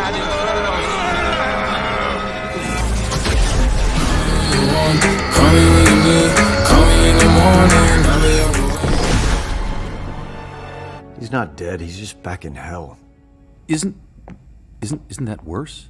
Call me when you need, call me in the morning. I'll be up. He's not dead, he's just back in hell. Isn't that worse?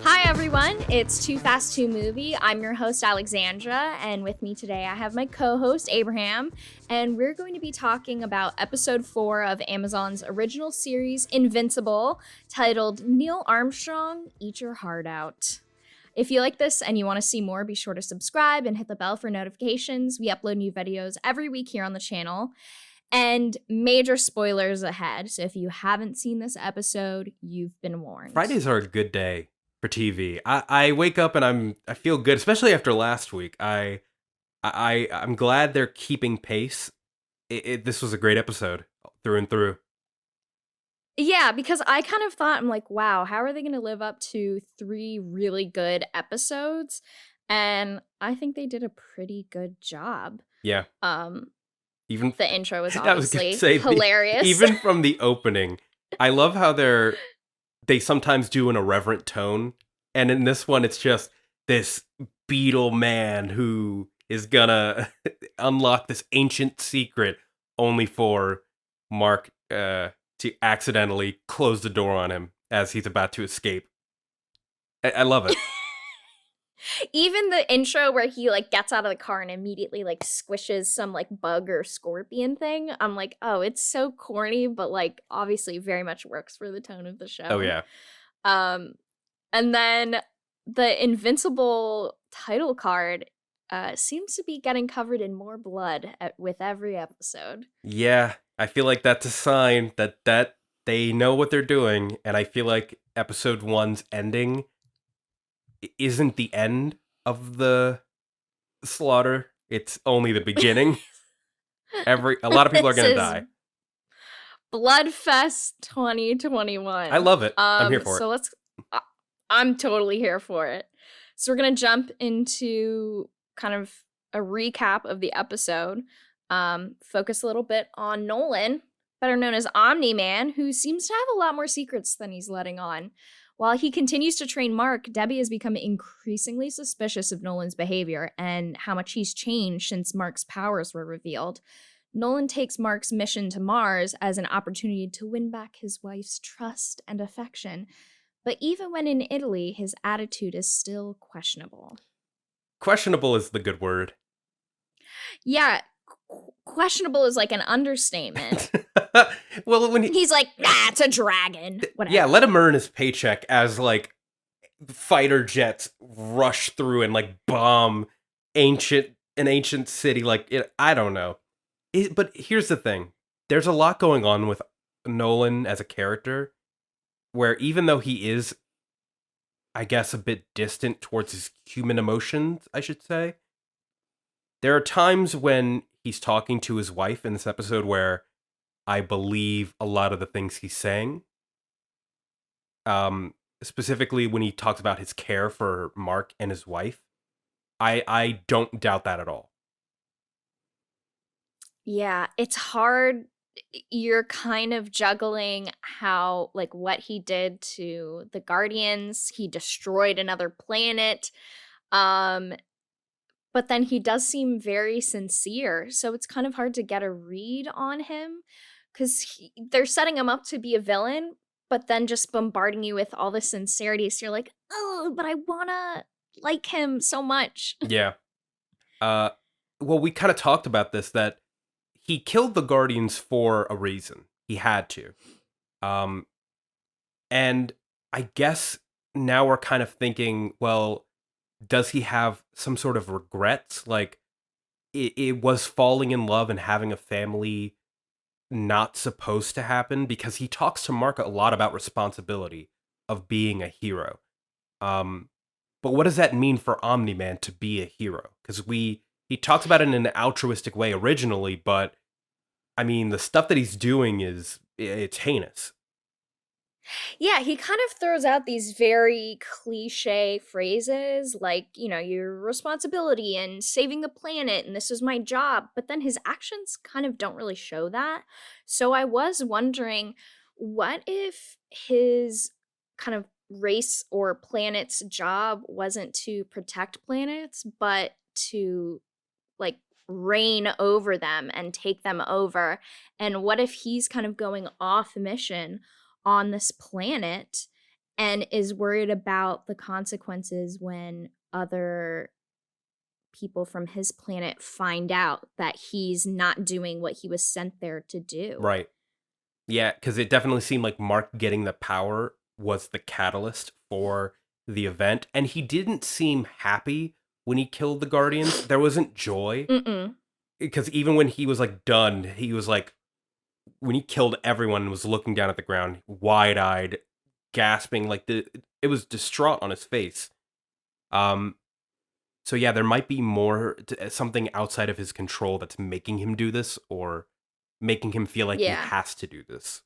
Hi everyone, it's 2FAST2MOVIE. I'm your host Alexandra, and with me today I have my co-host Abraham, and we're going to be talking about episode 4 of Amazon's original series Invincible, titled Neil Armstrong, Eat Your Heart Out. If you like this and you want to see more, be sure to subscribe and hit the bell for notifications. We upload new videos every week here on the channel. And major spoilers ahead. So if you haven't seen this episode, you've been warned. Fridays are a good day for TV. I wake up and I feel good, especially after last week. I'm glad they're keeping pace. This was a great episode through and through. Yeah, because I kind of thought, I'm like, wow, how are they going to live up to 3 really good episodes? And I think they did a pretty good job. Yeah. Even the intro was I was gonna obviously say, hilarious. Even from the opening, I love how they sometimes do an irreverent tone, and in this one, it's just this beetle man who is gonna unlock this ancient secret, only for Mark to accidentally close the door on him as he's about to escape. I love it. Even the intro where he like gets out of the car and immediately like squishes some like bug or scorpion thing. I'm like, oh, it's so corny, but like obviously very much works for the tone of the show. Oh yeah. And then the Invincible title card seems to be getting covered in more blood with every episode. Yeah, I feel like that's a sign that they know what they're doing, and I feel like episode 1's ending isn't the end of the slaughter. It's only the beginning. A lot of people are gonna die. Bloodfest 2021. I love it. I'm here for it. I'm totally here for it. So we're gonna jump into kind of a recap of the episode. Focus a little bit on Nolan, better known as Omni-Man, who seems to have a lot more secrets than he's letting on. While he continues to train Mark, Debbie has become increasingly suspicious of Nolan's behavior and how much he's changed since Mark's powers were revealed. Nolan takes Mark's mission to Mars as an opportunity to win back his wife's trust and affection. But even when in Italy, his attitude is still questionable. Questionable is the good word. Yeah, questionable is like an understatement. Well, when he's like, it's a dragon. Whatever. Yeah, let him earn his paycheck as like fighter jets rush through and like bomb an ancient city. Like I don't know. But here's the thing: there's a lot going on with Nolan as a character, where even though he is, I guess, a bit distant towards his human emotions, I should say, there are times when he's talking to his wife in this episode where I believe a lot of the things he's saying. Specifically when he talks about his care for Mark and his wife. I don't doubt that at all. Yeah, it's hard. You're kind of juggling how, like, what he did to the Guardians. He destroyed another planet. But then he does seem very sincere. So it's kind of hard to get a read on him because they're setting him up to be a villain, but then just bombarding you with all this sincerity. So you're like, oh, but I want to like him so much. Yeah. Well, we kind of talked about this, that he killed the Guardians for a reason. He had to. And I guess now we're kind of thinking, well, does he have some sort of regrets? Like, it was falling in love and having a family not supposed to happen? Because he talks to Mark a lot about responsibility of being a hero. But what does that mean for Omni-Man to be a hero? Because he talks about it in an altruistic way originally, but I mean, the stuff that he's doing it's heinous. Yeah, he kind of throws out these very cliche phrases like, your responsibility and saving the planet and this is my job, but then his actions kind of don't really show that. So I was wondering, what if his kind of race or planet's job wasn't to protect planets, but to like reign over them and take them over? And what if he's kind of going off mission on this planet and is worried about the consequences when other people from his planet find out that he's not doing what he was sent there to do? Right. Yeah, because it definitely seemed like Mark getting the power was the catalyst for the event. And he didn't seem happy when he killed the Guardians. There wasn't joy. Mm-mm. Because even when he was like done, he was like, when he killed everyone and was looking down at the ground, wide-eyed, gasping, like it was distraught on his face. So yeah, there might be more something outside of his control that's making him do this, or making him feel like he Yeah. has to do this,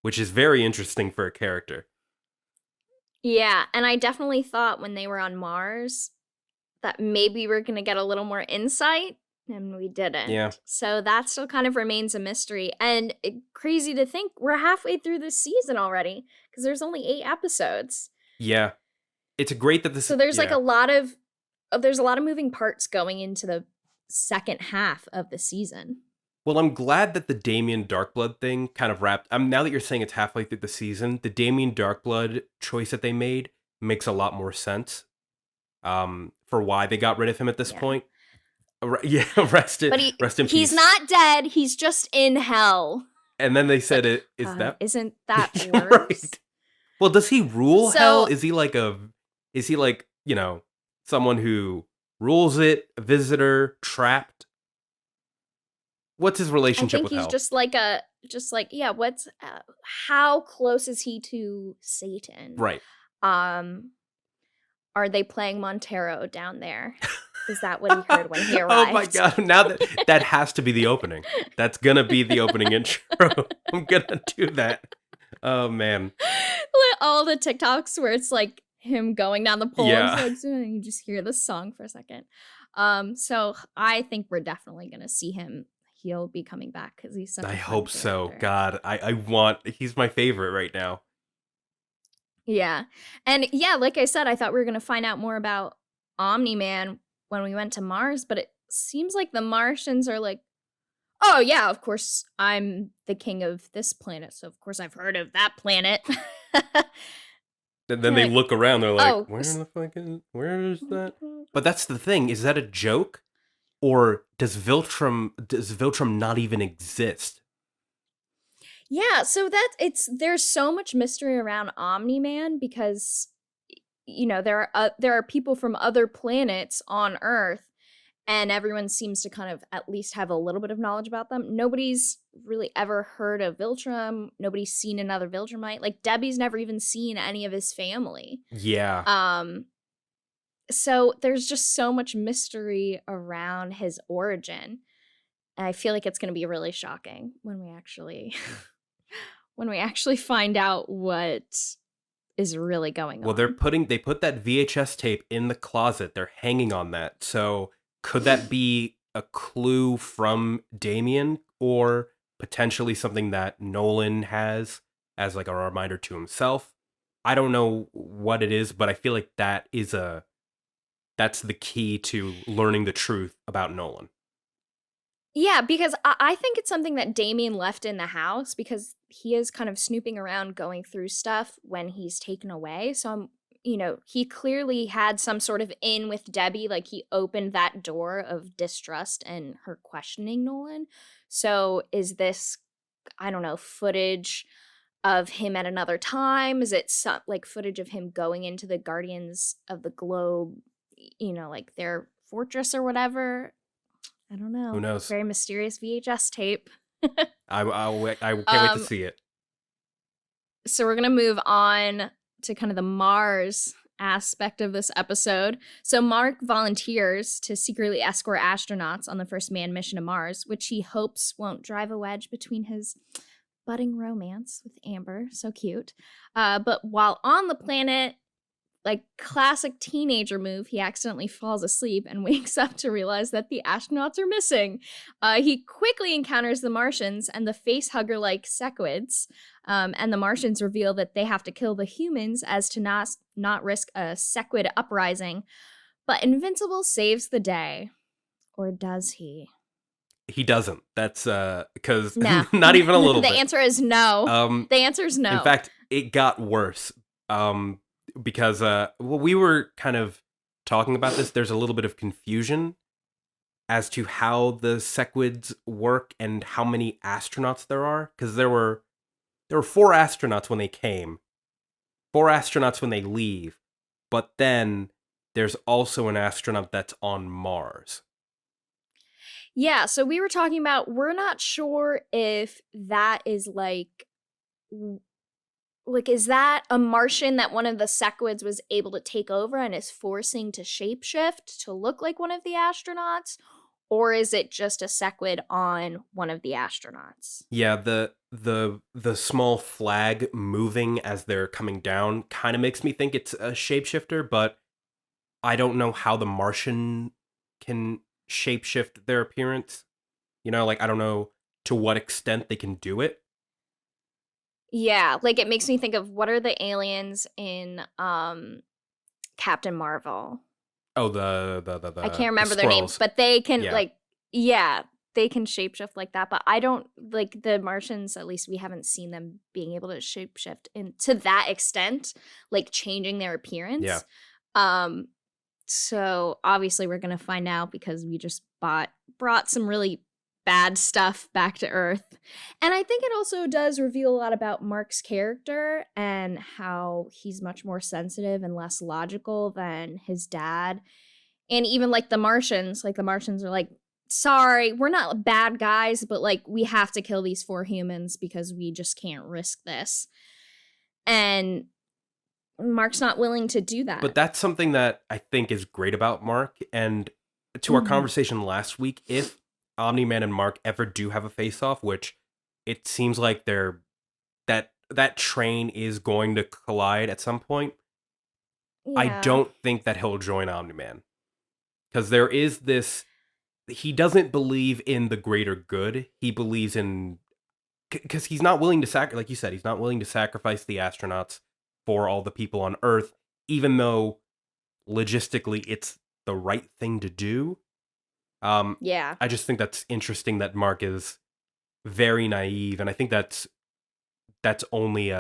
which is very interesting for a character. Yeah, and I definitely thought when they were on Mars that maybe we're going to get a little more insight, and we didn't. Yeah. So that still kind of remains a mystery. And crazy to think we're halfway through this season already, because there's only 8 episodes. Yeah. It's great that this. So there's like yeah. a lot of moving parts going into the second half of the season. Well, I'm glad that the Damien Darkblood thing kind of wrapped. Now that you're saying it's halfway through the season, the Damien Darkblood choice that they made makes a lot more sense. For why they got rid of him at this point. Yeah, rest in peace. He's not dead. He's just in hell. And then they said, Isn't that worse? Right. Well, does he rule hell? Is he like someone who rules it, a visitor, trapped? What's his relationship with hell? I think he's what's how close is he to Satan? Right. Are they playing Montero down there? Is that what he heard when he arrived? Oh my god, now that has to be the opening. That's gonna be the opening intro. I'm gonna do that. Oh man. All the TikToks where it's like him going down the pole and you just hear the song for a second. So I think we're definitely gonna see him. He'll be coming back because he's such a fun hope so. character. God, he's my favorite right now. Yeah. And yeah, like I said, I thought we were going to find out more about Omni-Man when we went to Mars, but it seems like the Martians are like, oh yeah, of course I'm the king of this planet, so of course I've heard of that planet. And then they look around, they're like, oh, where is that? But that's the thing, is that a joke? Or does Viltrum not even exist? Yeah, so there's so much mystery around Omni-Man because there are people from other planets on Earth, and everyone seems to kind of at least have a little bit of knowledge about them. Nobody's really ever heard of Viltrum. Nobody's seen another Viltrumite. Like Debbie's never even seen any of his family. Yeah. So there's just so much mystery around his origin. And I feel like it's going to be really shocking when we actually find out what is really going on. Well, they put that VHS tape in the closet. They're hanging on that. So could that be a clue from Damien, or potentially something that Nolan has as like a reminder to himself? I don't know what it is, but I feel like that's the key to learning the truth about Nolan. Yeah, because I think it's something that Damien left in the house because he is kind of snooping around going through stuff when he's taken away. So, he clearly had some sort of in with Debbie. Like he opened that door of distrust and her questioning Nolan. So is this, I don't know, footage of him at another time? Is it like footage of him going into the Guardians of the Globe, like their fortress or whatever? I don't know. Who knows? Very mysterious VHS tape. I can't wait to see it. So we're going to move on to kind of the Mars aspect of this episode. So Mark volunteers to secretly escort astronauts on the first manned mission to Mars, which he hopes won't drive a wedge between his budding romance with Amber. So cute. But while on the planet, like classic teenager move, he accidentally falls asleep and wakes up to realize that the astronauts are missing. He quickly encounters the Martians and the face hugger like Sequids, and the Martians reveal that they have to kill the humans as to not risk a Sequid uprising. But Invincible saves the day. Or does he? He doesn't. That's because No. not even a little The bit. answer is no. The answer is no. In fact, it got worse. Because we were kind of talking about this. There's a little bit of confusion as to how the Sequids work and how many astronauts there are. Because there were 4 astronauts when they came, 4 astronauts when they leave, but then there's also an astronaut that's on Mars. Yeah, so we were talking about, we're not sure if that is is that a Martian that one of the Sequids was able to take over and is forcing to shapeshift to look like one of the astronauts? Or is it just a Sequid on one of the astronauts? Yeah, the small flag moving as they're coming down kind of makes me think it's a shapeshifter, but I don't know how the Martian can shapeshift their appearance. You know, like I don't know to what extent they can do it. Yeah, like it makes me think of, what are the aliens in Captain Marvel? Oh, the I can't remember their names, Skrulls. but they can Yeah. they can shapeshift like that. But I don't like the Martians. At least we haven't seen them being able to shapeshift to that extent, like changing their appearance. Yeah. So obviously we're gonna find out because we just brought some really bad stuff back to Earth. And I think it also does reveal a lot about Mark's character and how he's much more sensitive and less logical than his dad. And even like the Martians are like, sorry, we're not bad guys, but like we have to kill these 4 humans because we just can't risk this. And Mark's not willing to do that. But that's something that I think is great about Mark. And to our conversation last week, if Omni-Man and Mark ever do have a face-off, which it seems like that train is going to collide at some point, Yeah. I don't think that he'll join Omni-Man. Because there is this, he doesn't believe in the greater good. He believes in, because he's not willing to like you said, he's not willing to sacrifice the astronauts for all the people on Earth, even though logistically it's the right thing to do. Yeah. I just think that's interesting that Mark is very naive, and I think that's only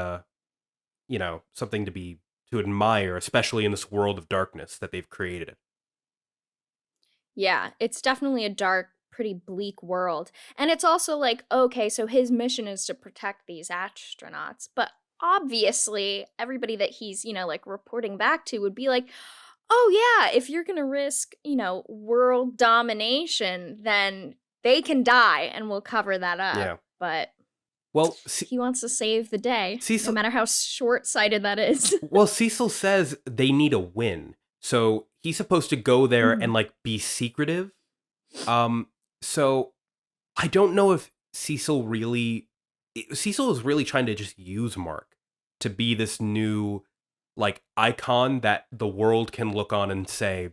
something to admire, especially in this world of darkness that they've created. Yeah, it's definitely a dark, pretty bleak world. And it's also like, okay, so his mission is to protect these astronauts. But obviously, everybody that he's, like reporting back to would be like, oh yeah, if you're going to risk, world domination, then they can die and we'll cover that up. Yeah. But well, he wants to save the day, Cecil, no matter how short-sighted that is. Well, Cecil says they need a win. So he's supposed to go there and like be secretive. So I don't know if Cecil is really trying to just use Mark to be this new like icon that the world can look on and say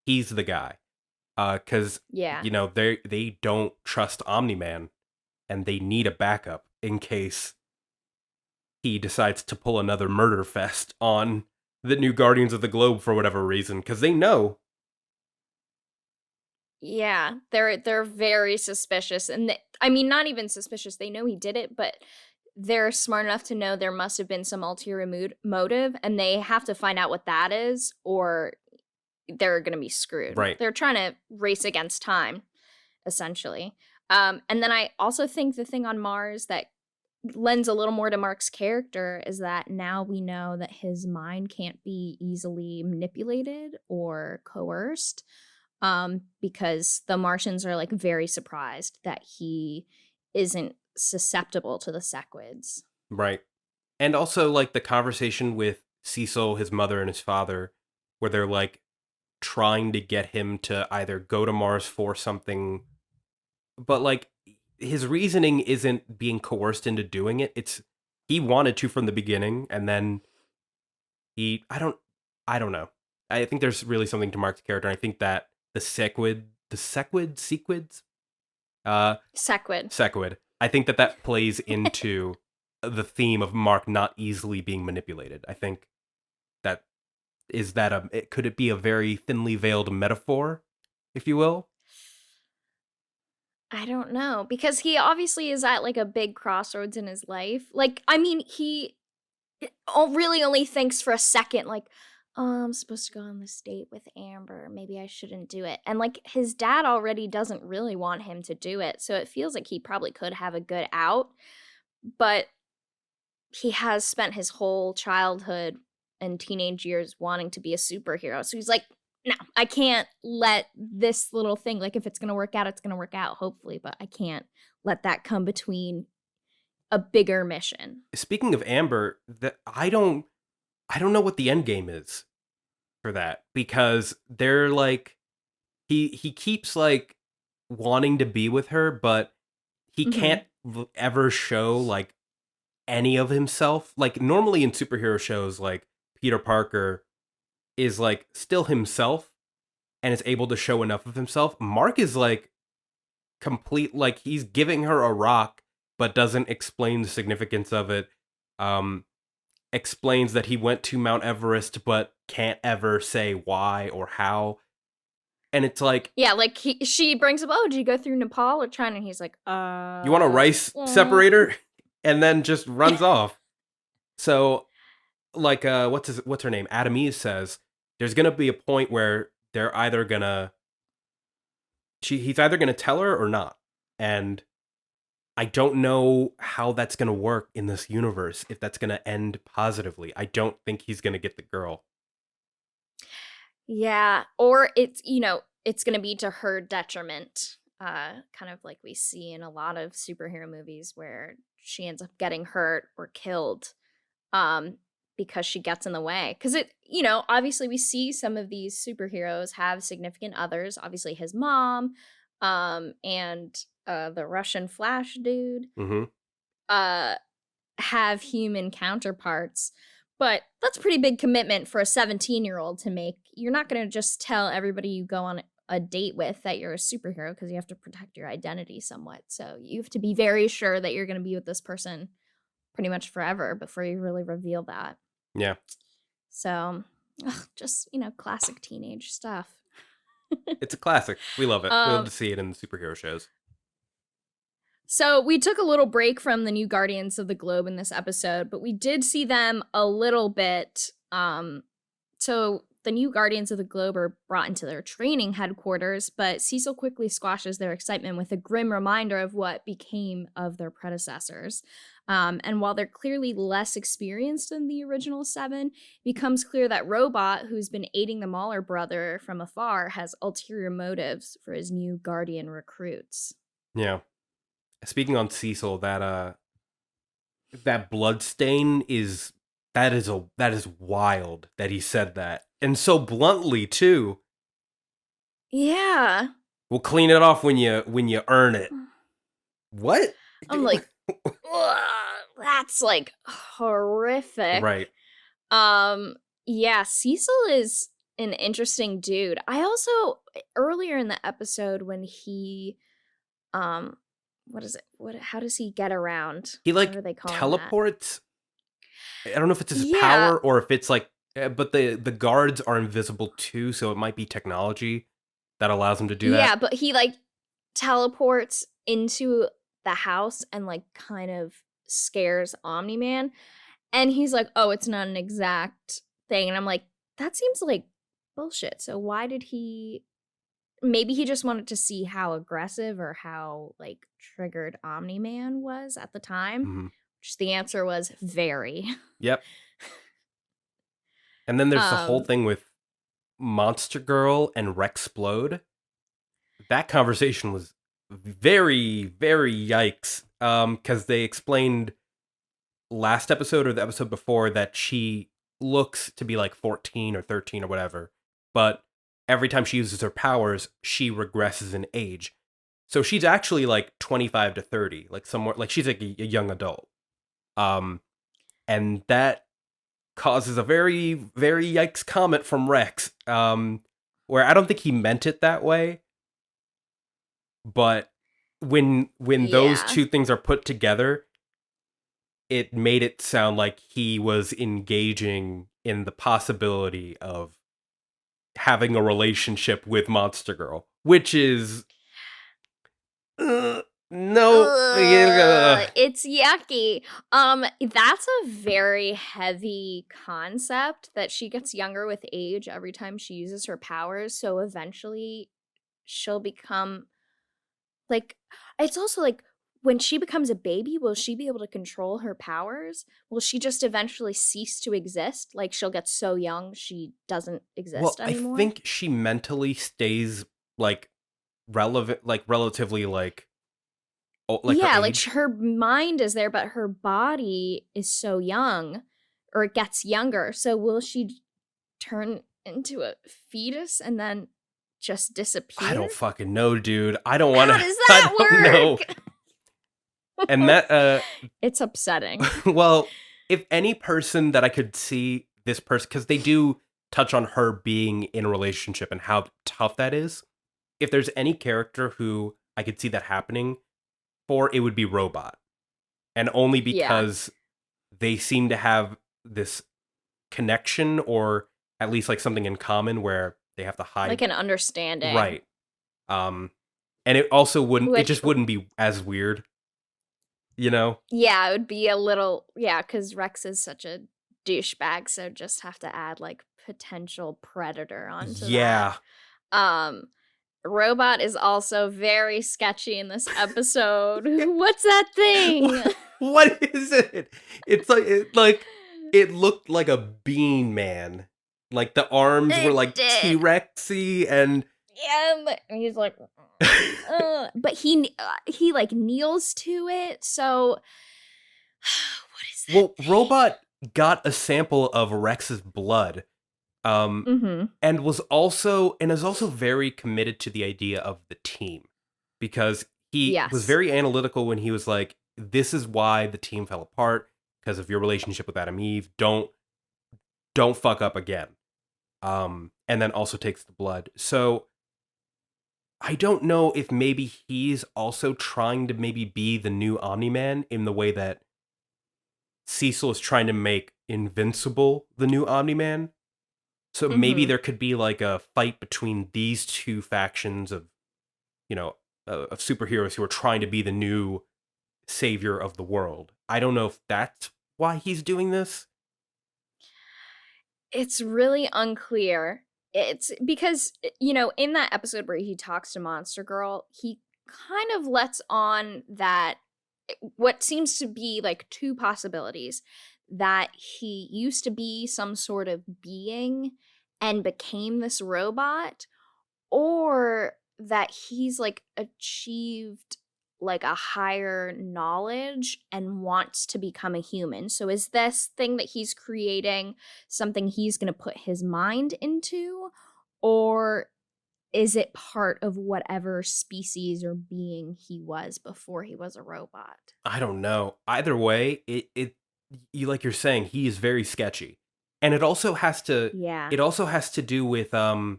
he's the guy. Because they don't trust Omni-Man and they need a backup in case he decides to pull another murder fest on the new Guardians of the Globe for whatever reason, because they know. Yeah, they're very suspicious, and not even suspicious. They know he did it, but they're smart enough to know there must have been some ulterior motive, and they have to find out what that is, or they're gonna be screwed. Right. They're trying to race against time, essentially. And then I also think the thing on Mars that lends a little more to Mark's character is that now we know that his mind can't be easily manipulated or coerced, because the Martians are like very surprised that he isn't susceptible to the Sequids. Right. And also like the conversation with Cecil, his mother, and his father, where they're like trying to get him to either go to Mars for something, but like his reasoning isn't being coerced into doing it. It's he wanted to from the beginning, and then I don't know. I think there's really something to Mark's character. And I think that Sequids, Sequid. Sequid. I think that plays into the theme of Mark not easily being manipulated. I think that could it be a very thinly veiled metaphor, if you will? I don't know, because he obviously is at like a big crossroads in his life. Like, I mean, he really only thinks for a second, like, oh, I'm supposed to go on this date with Amber. Maybe I shouldn't do it. And like, his dad already doesn't really want him to do it. So it feels like he probably could have a good out. But he has spent his whole childhood and teenage years wanting to be a superhero. So he's like, no, I can't let this little thing, like if it's going to work out, it's going to work out, hopefully, but I can't let that come between a bigger mission. Speaking of Amber, I don't know what the end game is for that, because they're like he keeps like wanting to be with her, but he can't ever show like any of himself. Like normally in superhero shows, like Peter Parker is like still himself and is able to show enough of himself. Mark is like complete, like he's giving her a rock but doesn't explain the significance of it. Explains that he went to Mount Everest but can't ever say why or how. And it's like, yeah, like she brings up, oh, did you go through Nepal or China? And he's like, you want a rice separator? And then just runs off. So like what's her name? Adamese says there's gonna be a point where they're either gonna he's either gonna tell her or not. And I don't know how that's gonna work in this universe, if that's gonna end positively. I don't think he's gonna get the girl. Yeah, or it's, it's gonna be to her detriment. Kind of like we see in a lot of superhero movies where she ends up getting hurt or killed. Because she gets in the way. Because obviously we see some of these superheroes have significant others. Obviously his mom, and the Russian Flash dude, have human counterparts. But that's a pretty big commitment for a 17-year-old to make. You're not going to just tell everybody you go on a date with that you're a superhero, because you have to protect your identity somewhat. So you have to be very sure that you're going to be with this person pretty much forever before you really reveal that. Yeah. So, just, classic teenage stuff. It's a classic. We love it. We love to see it in the superhero shows. So we took a little break from the new Guardians of the Globe in this episode, but we did see them a little bit. So the new Guardians of the Globe are brought into their training headquarters, but Cecil quickly squashes their excitement with a grim reminder of what became of their predecessors. And while they're clearly less experienced than the original 7, it becomes clear that Robot, who's been aiding the Mauler brother from afar, has ulterior motives for his new Guardian recruits. Yeah. Speaking on Cecil, that bloodstain is wild that he said that. And so bluntly too. Yeah. We'll clean it off when you earn it. What? I'm like, that's like horrific. Right. Yeah, Cecil is an interesting dude. I also, earlier in the episode when he what is it? How does he get around? He like what are they calling teleports. That? I don't know if it's his power or if it's like, but the guards are invisible too, so it might be technology that allows him to do that. Yeah, but he like teleports into the house and like kind of scares Omni-Man, and he's like, oh, it's not an exact thing. And I'm like, that seems like bullshit. So why did he? Maybe he just wanted to see how aggressive or how like triggered Omni-Man was at the time, which the answer was very. Yep. And then there's the whole thing with Monster Girl and Rexplode. That conversation was very, very yikes. Because they explained last episode or the episode before that she looks to be like 14 or 13 or whatever. But every time she uses her powers, she regresses in age. So she's actually like 25 to 30, like somewhere, like she's like a young adult. And that causes a very, very yikes comment from Rex, where I don't think he meant it that way, but when those Yeah. two things are put together, it made it sound like he was engaging in the possibility of having a relationship with Monster Girl, which is no. It's yucky. That's a very heavy concept that she gets younger with age every time she uses her powers. So eventually she'll become like, it's also like when she becomes a baby, will she be able to control her powers? Will she just eventually cease to exist? Like she'll get so young she doesn't exist Well, anymore? I think she mentally stays like relevant, like relatively like like her yeah, like age. her mind is there, but her body is so young, or it gets younger. So will she turn into a fetus and then just disappear? I don't fucking know, dude. I don't want to. How does that I don't know. work? And that, It's upsetting. well, if any person that I could see this person, because they do touch on her being in a relationship and how tough that is. If there's any character who I could see that happening for, it would be Robot. And only because they seem to have this connection, or at least like something in common where they have to hide. Like an understanding. Right. And it also wouldn't, it Which- just wouldn't be as weird, you know? Yeah, it would be a little, because Rex is such a douchebag, so just have to add like potential predator onto Yeah. that. Robot is also very sketchy in this episode. What's that thing? What is it? It's like it looked like a bean man. Like the arms were It like did. T-Rexy and Yeah, and he's like, but he like kneels to it. So what is that? well, Robot got a sample of Rex's blood. Mm-hmm. And is also very committed to the idea of the team, because he was Yes. very analytical when he was like, this is why the team fell apart, because of your relationship with Adam Eve. Don't fuck up again. And then also takes the blood. So I don't know if maybe he's also trying to maybe be the new Omni-Man in the way that Cecil is trying to make Invincible the new Omni-Man. So maybe Mhm. there could be like a fight between these two factions of, of superheroes who are trying to be the new savior of the world. I don't know if that's why he's doing this. It's really unclear. It's because, in that episode where he talks to Monster Girl, he kind of lets on that what seems to be like two possibilities, that he used to be some sort of being and became this robot, or that he's like achieved like a higher knowledge and wants to become a human. So is this thing that he's creating something he's going to put his mind into, or is it part of whatever species or being he was before he was a robot? I don't know. Either way, you, like you're saying, he is very sketchy. And it also has to Yeah. it also has to do with the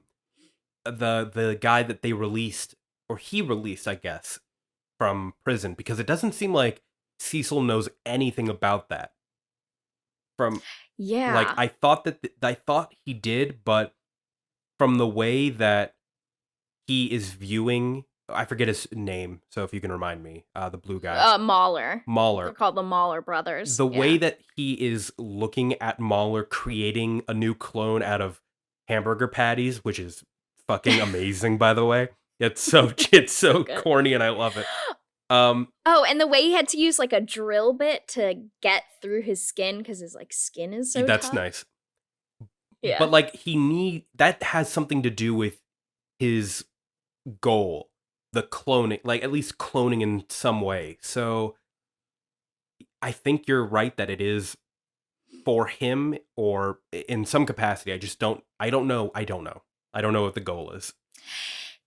guy that they released, or he released, I guess, from prison, because it doesn't seem like Cecil knows anything about that. Yeah. Like I thought he did, but from the way that he is viewing, I forget his name, so if you can remind me, the blue guy. Mauler. They're Mauler. called the Mauler brothers. The Yeah. way that he is looking at Mauler creating a new clone out of hamburger patties, which is fucking amazing, by the way. It's so Good. corny and I love it. Oh, and the way he had to use like a drill bit to get through his skin because his like skin is so that's tough. nice. Yeah. But like that has something to do with his goal, the cloning, like at least cloning in some way. So I think you're right that it is for him, or in some capacity. I don't know what the goal is.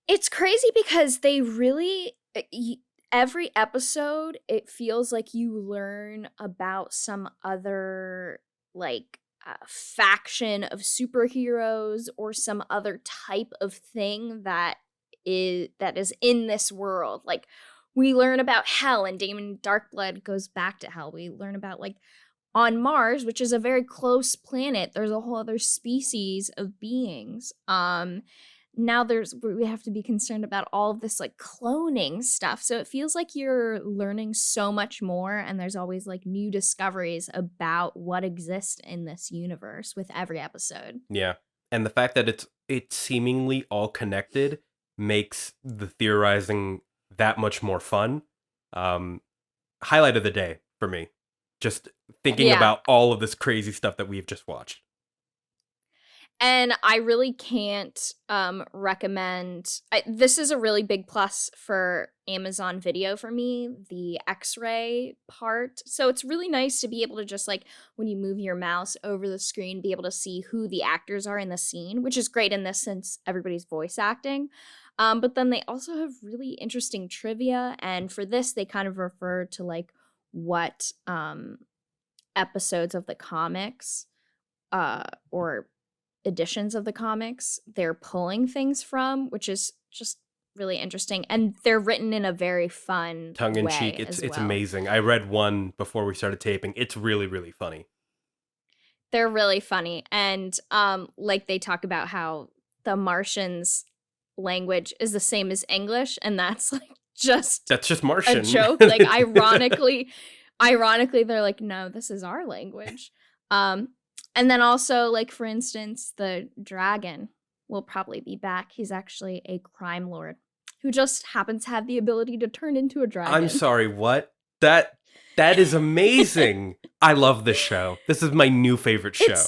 It's crazy because they really every episode, it feels like you learn about some other like faction of superheroes or some other type of thing that is in this world. Like we learn about hell, and Damien Darkblood goes back to hell. We learn about like on Mars, which is a very close planet, there's a whole other species of beings. Now we have to be concerned about all of this like cloning stuff. So it feels like you're learning so much more, and there's always like new discoveries about what exists in this universe with every episode. Yeah. And the fact that it's seemingly all connected makes the theorizing that much more fun. Highlight of the day for me. Just thinking about all of this crazy stuff that we've just watched. And I really can't recommend... this is a really big plus for Amazon Video for me, the X-ray part. So it's really nice to be able to just, like, when you move your mouse over the screen, be able to see who the actors are in the scene, which is great in this since everybody's voice acting. But then they also have really interesting trivia. And for this, they kind of refer to, like, what episodes of the comics or editions of the comics they're pulling things from, which is just really interesting, and they're written in a very fun tongue-in-cheek. It's amazing. I read one before we started taping. It's really, really funny. They're really funny, and like they talk about how the Martians' language is the same as English, and that's just Martian, a joke. Like ironically they're like, no, this is our language. And then also, like, for instance, the dragon will probably be back. He's actually a crime lord who just happens to have the ability to turn into a dragon. I'm sorry, what? That is amazing. I love this show. This is my new favorite show.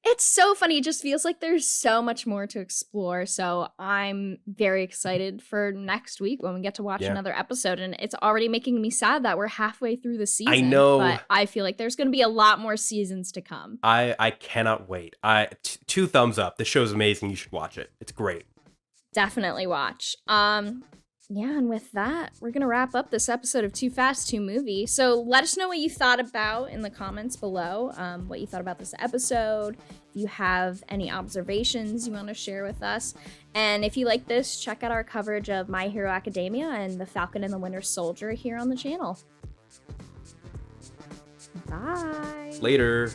It's so funny. It just feels like there's so much more to explore. So I'm very excited for next week when we get to watch another episode. And it's already making me sad that we're halfway through the season. I know. But I feel like there's going to be a lot more seasons to come. I cannot wait. 2 thumbs up. The show's amazing. You should watch it. It's great. Definitely watch. Yeah, and with that, we're going to wrap up this episode of 2FAST2MOVIE. So let us know what you thought about in the comments below, what you thought about this episode. If you have any observations you want to share with us. And if you like this, check out our coverage of My Hero Academia and The Falcon and the Winter Soldier here on the channel. Bye. Later.